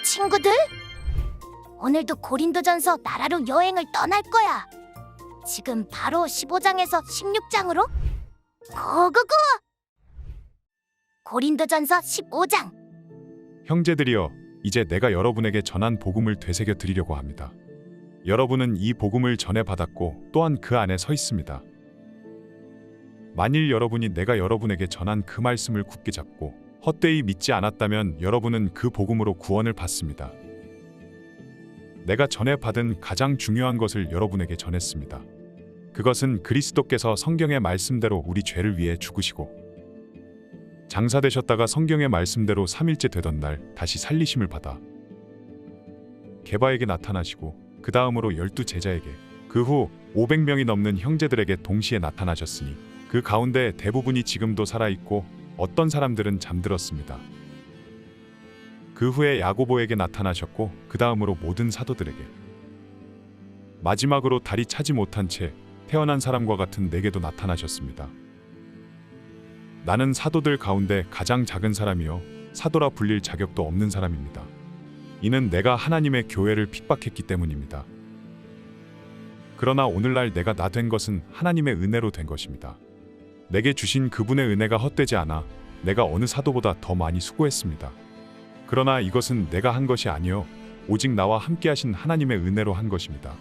친구들, 오늘도 고린도전서 나라로 여행을 떠날 거야. 지금 바로 15장에서 16장으로 고고고! 고린도전서 15장. 형제들이여, 이제 내가 여러분에게 전한 복음을 되새겨 드리려고 합니다. 여러분은 이 복음을 전해 받았고 또한 그 안에 서 있습니다. 만일 여러분이 내가 여러분에게 전한 그 말씀을 굳게 잡고 헛되이 믿지 않았다면 여러분은 그 복음으로 구원을 받습니다. 내가 전해 받은 가장 중요한 것을 여러분에게 전했습니다. 그것은 그리스도께서 성경의 말씀대로 우리 죄를 위해 죽으시고 장사되셨다가 성경의 말씀대로 3일째 되던 날 다시 살리심을 받아 게바에게 나타나시고 그 다음으로 12제자에게 그 후 500명이 넘는 형제들에게 동시에 나타나셨으니 그 가운데 대부분이 지금도 살아있고 어떤 사람들은 잠들었습니다. 그 후에 야고보에게 나타나셨고 그 다음으로 모든 사도들에게 마지막으로 다리 차지 못한 채 태어난 사람과 같은 내게도 나타나셨습니다. 나는 사도들 가운데 가장 작은 사람이요 사도라 불릴 자격도 없는 사람입니다. 이는 내가 하나님의 교회를 핍박했기 때문입니다. 그러나 오늘날 내가 나 된 것은 하나님의 은혜로 된 것입니다. 내게 주신 그분의 은혜가 헛되지 않아 내가 어느 사도보다 더 많이 수고했습니다. 그러나 이것은 내가 한 것이 아니요 오직 나와 함께 하신 하나님의 은혜로 한 것입니다.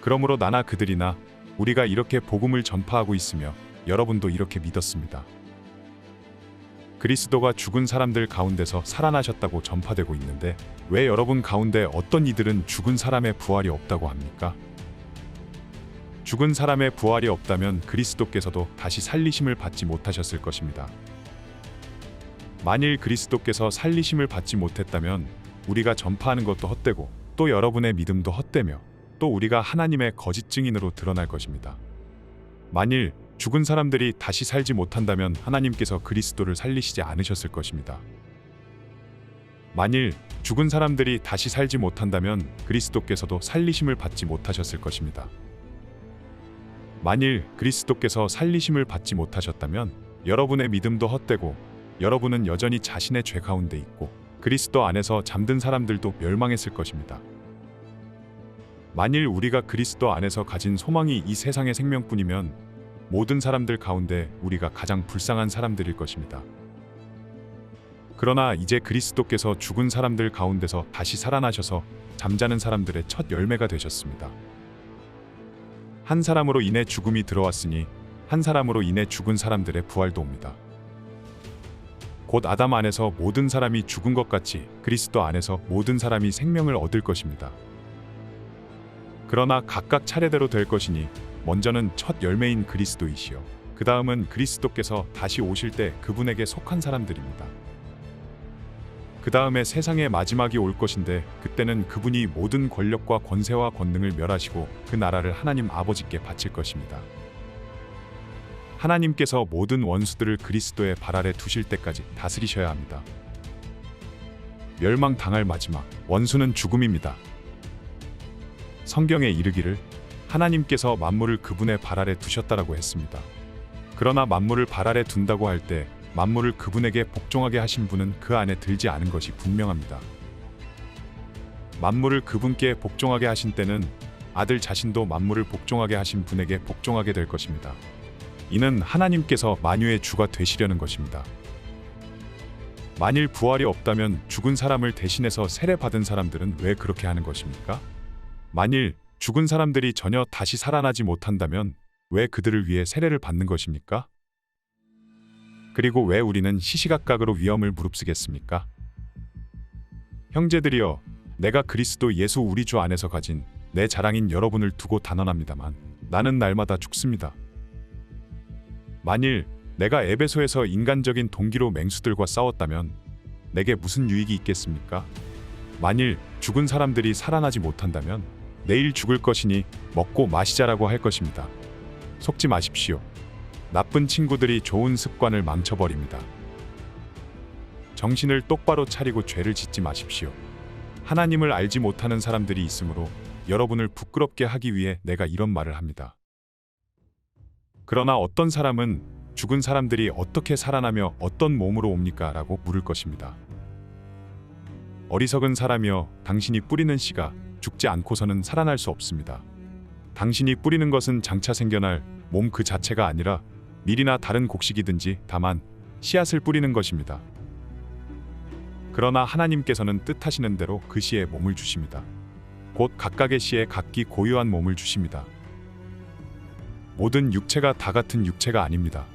그러므로 나나 그들이나 우리가 이렇게 복음을 전파하고 있으며 여러분도 이렇게 믿었습니다. 그리스도가 죽은 사람들 가운데서 살아나셨다고 전파되고 있는데 왜 여러분 가운데 어떤 이들은 죽은 사람의 부활이 없다고 합니까? 죽은 사람의 부활이 없다면 그리스도께서도 다시 살리심을 받지 못하셨을 것입니다. 만일 그리스도께서 살리심을 받지 못했다면 우리가 전파하는 것도 헛되고 또 여러분의 믿음도 헛되며 또 우리가 하나님의 거짓 증인으로 드러날 것입니다. 만일 죽은 사람들이 다시 살지 못한다면 하나님께서 그리스도를 살리시지 않으셨을 것입니다. 만일 죽은 사람들이 다시 살지 못한다면 그리스도께서도 살리심을 받지 못하셨을 것입니다. 만일 그리스도께서 살리심을 받지 못하셨다면 여러분의 믿음도 헛되고 여러분은 여전히 자신의 죄 가운데 있고 그리스도 안에서 잠든 사람들도 멸망했을 것입니다. 만일 우리가 그리스도 안에서 가진 소망이 이 세상의 생명뿐이면 모든 사람들 가운데 우리가 가장 불쌍한 사람들일 것입니다. 그러나 이제 그리스도께서 죽은 사람들 가운데서 다시 살아나셔서 잠자는 사람들의 첫 열매가 되셨습니다. 한 사람으로 인해 죽음이 들어왔으니 한 사람으로 인해 죽은 사람들의 부활도 옵니다. 곧 아담 안에서 모든 사람이 죽은 것 같이 그리스도 안에서 모든 사람이 생명을 얻을 것입니다. 그러나 각각 차례대로 될 것이니 먼저는 첫 열매인 그리스도이시요 그 다음은 그리스도께서 다시 오실 때 그분에게 속한 사람들입니다. 그 다음에 세상의 마지막이 올 것인데 그때는 그분이 모든 권력과 권세와 권능을 멸하시고 그 나라를 하나님 아버지께 바칠 것입니다. 하나님께서 모든 원수들을 그리스도의 발 아래 두실 때까지 다스리셔야 합니다. 멸망당할 마지막 원수는 죽음입니다. 성경에 이르기를 하나님께서 만물을 그분의 발 아래 두셨다라고 했습니다. 그러나 만물을 발 아래 둔다고 할 때 만물을 그분에게 복종하게 하신 분은 그 안에 들지 않은 것이 분명합니다. 만물을 그분께 복종하게 하신 때는 아들 자신도 만물을 복종하게 하신 분에게 복종하게 될 것입니다. 이는 하나님께서 만유의 주가 되시려는 것입니다. 만일 부활이 없다면 죽은 사람을 대신해서 세례받은 사람들은 왜 그렇게 하는 것입니까? 만일 죽은 사람들이 전혀 다시 살아나지 못한다면 왜 그들을 위해 세례를 받는 것입니까? 그리고 왜 우리는 시시각각으로 위험을 무릅쓰겠습니까? 형제들이여, 내가 그리스도 예수 우리 주 안에서 가진 내 자랑인 여러분을 두고 단언합니다만 나는 날마다 죽습니다. 만일 내가 에베소에서 인간적인 동기로 맹수들과 싸웠다면 내게 무슨 유익이 있겠습니까? 만일 죽은 사람들이 살아나지 못한다면 내일 죽을 것이니 먹고 마시자라고 할 것입니다. 속지 마십시오. 나쁜 친구들이 좋은 습관을 망쳐버립니다. 정신을 똑바로 차리고 죄를 짓지 마십시오. 하나님을 알지 못하는 사람들이 있으므로 여러분을 부끄럽게 하기 위해 내가 이런 말을 합니다. 그러나 어떤 사람은 죽은 사람들이 어떻게 살아나며 어떤 몸으로 옵니까? 라고 물을 것입니다. 어리석은 사람이여, 당신이 뿌리는 씨가 죽지 않고서는 살아날 수 없습니다. 당신이 뿌리는 것은 장차 생겨날 몸 그 자체가 아니라 밀이나 다른 곡식이든지 다만 씨앗을 뿌리는 것입니다. 그러나 하나님께서는 뜻하시는 대로 그 씨에 몸을 주십니다. 곧 각각의 씨에 각기 고유한 몸을 주십니다. 모든 육체가 다 같은 육체가 아닙니다.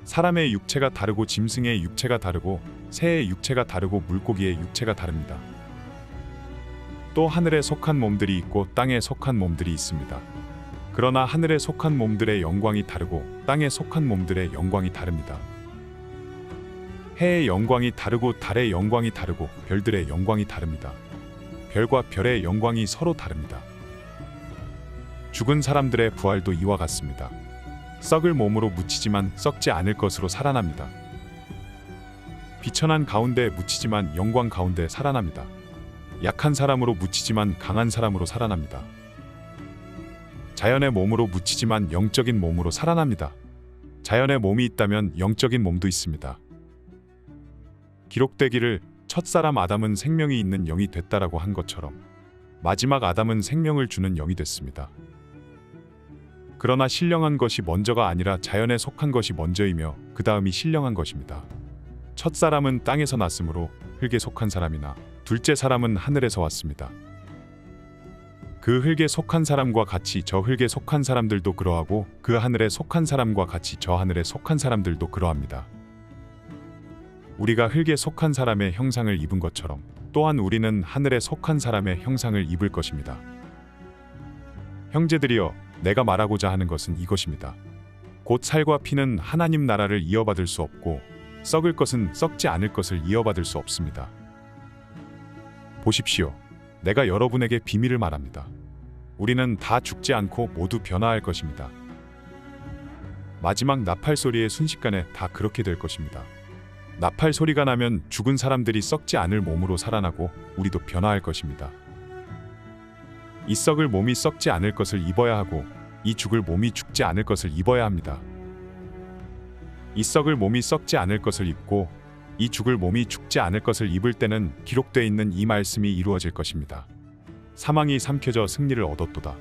사람의 육체가 다르고 짐승의 육체가 다르고 새의 육체가 다르고 물고기의 육체가 다릅니다. 또 하늘에 속한 몸들이 있고 땅에 속한 몸들이 있습니다. 그러나 하늘에 속한 몸들의 영광이 다르고 땅에 속한 몸들의 영광이 다릅니다. 해의 영광이 다르고 달의 영광이 다르고 별들의 영광이 다릅니다. 별과 별의 영광이 서로 다릅니다. 죽은 사람들의 부활도 이와 같습니다. 썩을 몸으로 묻히지만 썩지 않을 것으로 살아납니다. 비천한 가운데 묻히지만 영광 가운데 살아납니다. 약한 사람으로 묻히지만 강한 사람으로 살아납니다. 자연의 몸으로 묻히지만 영적인 몸으로 살아납니다. 자연의 몸이 있다면 영적인 몸도 있습니다. 기록되기를 첫사람 아담은 생명이 있는 영이 됐다라고 한 것처럼 마지막 아담은 생명을 주는 영이 됐습니다. 그러나 신령한 것이 먼저가 아니라 자연에 속한 것이 먼저이며 그 다음이 신령한 것입니다. 첫사람은 땅에서 났으므로 흙에 속한 사람이나 둘째 사람은 하늘에서 왔습니다. 그 흙에 속한 사람과 같이 저 흙에 속한 사람들도 그러하고 그 하늘에 속한 사람과 같이 저 하늘에 속한 사람들도 그러합니다. 우리가 흙에 속한 사람의 형상을 입은 것처럼 또한 우리는 하늘에 속한 사람의 형상을 입을 것입니다. 형제들이여, 내가 말하고자 하는 것은 이것입니다. 곧 살과 피는 하나님 나라를 이어받을 수 없고 썩을 것은 썩지 않을 것을 이어받을 수 없습니다. 보십시오. 내가 여러분에게 비밀을 말합니다. 우리는 다 죽지 않고 모두 변화할 것입니다. 마지막 나팔 소리의 순식간에 다 그렇게 될 것입니다. 나팔 소리가 나면 죽은 사람들이 썩지 않을 몸으로 살아나고 우리도 변화할 것입니다. 이 썩을 몸이 썩지 않을 것을 입어야 하고 이 죽을 몸이 죽지 않을 것을 입어야 합니다. 이 썩을 몸이 썩지 않을 것을 입고 이 죽을 몸이 죽지 않을 것을 입을 때는 기록되어 있는 이 말씀이 이루어질 것입니다. 사망이 삼켜져 승리를 얻었도다.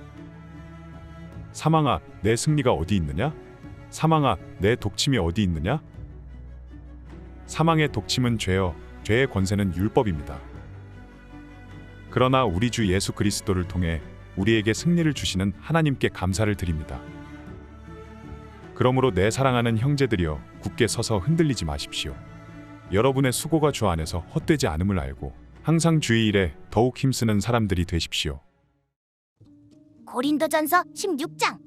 사망아, 내 승리가 어디 있느냐? 사망아, 내 독침이 어디 있느냐? 사망의 독침은 죄여, 죄의 권세는 율법입니다. 그러나 우리 주 예수 그리스도를 통해 우리에게 승리를 주시는 하나님께 감사를 드립니다. 그러므로 내 사랑하는 형제들이여, 굳게 서서 흔들리지 마십시오. 여러분의 수고가 주 안에서 헛되지 않음을 알고 항상 주의 일에 더욱 힘쓰는 사람들이 되십시오. 고린도전서 16장.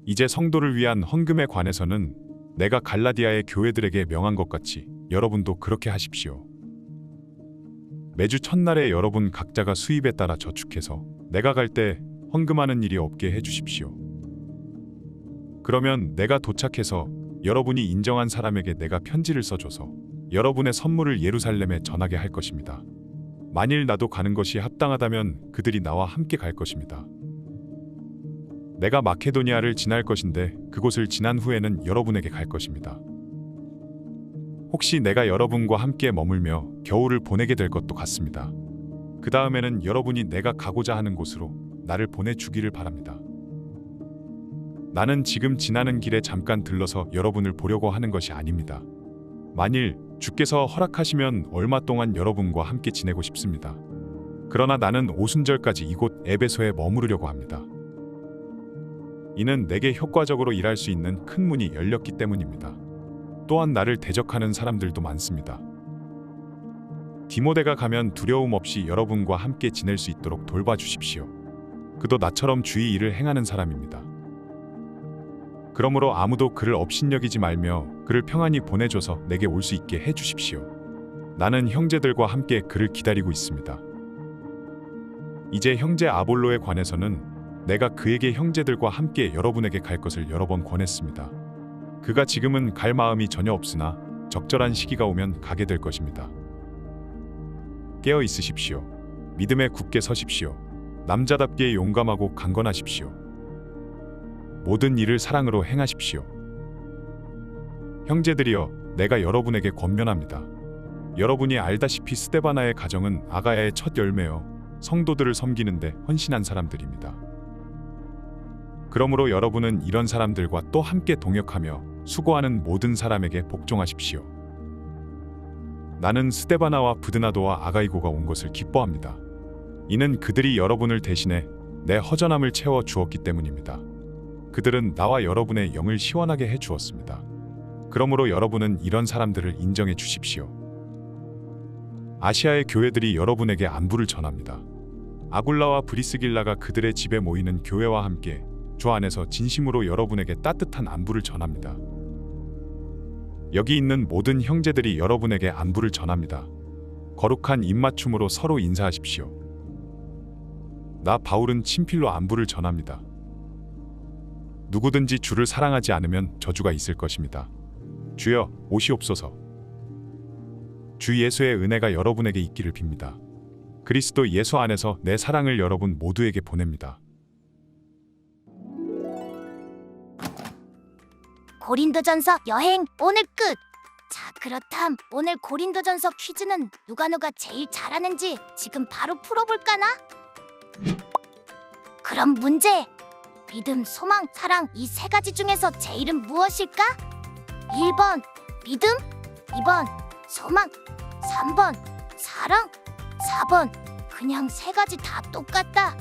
이제 성도를 위한 헌금에 관해서는 내가 갈라디아의 교회들에게 명한 것 같이 여러분도 그렇게 하십시오. 매주 첫날에 여러분 각자가 수입에 따라 저축해서 내가 갈 때 헌금하는 일이 없게 해주십시오. 그러면 내가 도착해서 여러분이 인정한 사람에게 내가 편지를 써줘서 여러분의 선물을 예루살렘에 전하게 할 것입니다. 만일 나도 가는 것이 합당하다면 그들이 나와 함께 갈 것입니다. 내가 마케도니아를 지날 것인데 그곳을 지난 후에는 여러분에게 갈 것입니다. 혹시 내가 여러분과 함께 머물며 겨울을 보내게 될 것도 같습니다. 그 다음에는 여러분이 내가 가고자 하는 곳으로 나를 보내주기를 바랍니다. 나는 지금 지나는 길에 잠깐 들러서 여러분을 보려고 하는 것이 아닙니다. 만일 주께서 허락하시면 얼마 동안 여러분과 함께 지내고 싶습니다. 그러나 나는 오순절까지 이곳 에베소에 머무르려고 합니다. 이는 내게 효과적으로 일할 수 있는 큰 문이 열렸기 때문입니다. 또한 나를 대적하는 사람들도 많습니다. 디모데가 가면 두려움 없이 여러분과 함께 지낼 수 있도록 돌봐주십시오. 그도 나처럼 주의 일을 행하는 사람입니다. 그러므로 아무도 그를 업신여기지 말며 그를 평안히 보내줘서 내게 올 수 있게 해주십시오. 나는 형제들과 함께 그를 기다리고 있습니다. 이제 형제 아볼로에 관해서는 내가 그에게 형제들과 함께 여러분에게 갈 것을 여러 번 권했습니다. 그가 지금은 갈 마음이 전혀 없으나 적절한 시기가 오면 가게 될 것입니다. 깨어 있으십시오. 믿음에 굳게 서십시오. 남자답게 용감하고 강건하십시오. 모든 일을 사랑으로 행하십시오. 형제들이여, 내가 여러분에게 권면합니다. 여러분이 알다시피 스데바나의 가정은 아가야의 첫 열매여 성도들을 섬기는데 헌신한 사람들입니다. 그러므로 여러분은 이런 사람들과 또 함께 동역하며 수고하는 모든 사람에게 복종하십시오. 나는 스데바나와 브드나도와 아가이고가 온 것을 기뻐합니다. 이는 그들이 여러분을 대신해 내 허전함을 채워 주었기 때문입니다. 그들은 나와 여러분의 영을 시원하게 해 주었습니다. 그러므로 여러분은 이런 사람들을 인정해 주십시오. 아시아의 교회들이 여러분에게 안부를 전합니다. 아굴라와 브리스길라가 그들의 집에 모이는 교회와 함께 주 안에서 진심으로 여러분에게 따뜻한 안부를 전합니다. 여기 있는 모든 형제들이 여러분에게 안부를 전합니다. 거룩한 입맞춤으로 서로 인사하십시오. 나 바울은 친필로 안부를 전합니다. 누구든지 주를 사랑하지 않으면 저주가 있을 것입니다. 주여 오시옵소서. 주 예수의 은혜가 여러분에게 있기를 빕니다. 그리스도 예수 안에서 내 사랑을 여러분 모두에게 보냅니다. 고린도전서 여행 오늘 끝. 자, 그렇담 오늘 고린도전서 퀴즈는 누가 제일 잘하는지 지금 바로 풀어볼까나? 그럼 문제. 믿음, 소망, 사랑 이 세 가지 중에서 제일은 무엇일까? 1번 믿음, 2번 소망, 3번 사랑, 4번 그냥 세 가지 다 똑같다.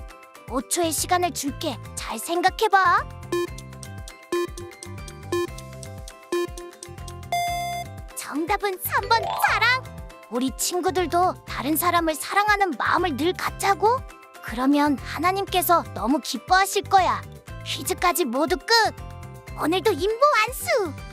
5초의 시간을 줄게. 잘 생각해봐. 정답은 3번 사랑. 우리 친구들도 다른 사람을 사랑하는 마음을 늘 갖자고. 그러면 하나님께서 너무 기뻐하실 거야. 퀴즈까지 모두 끝. 오늘도 임무 완수.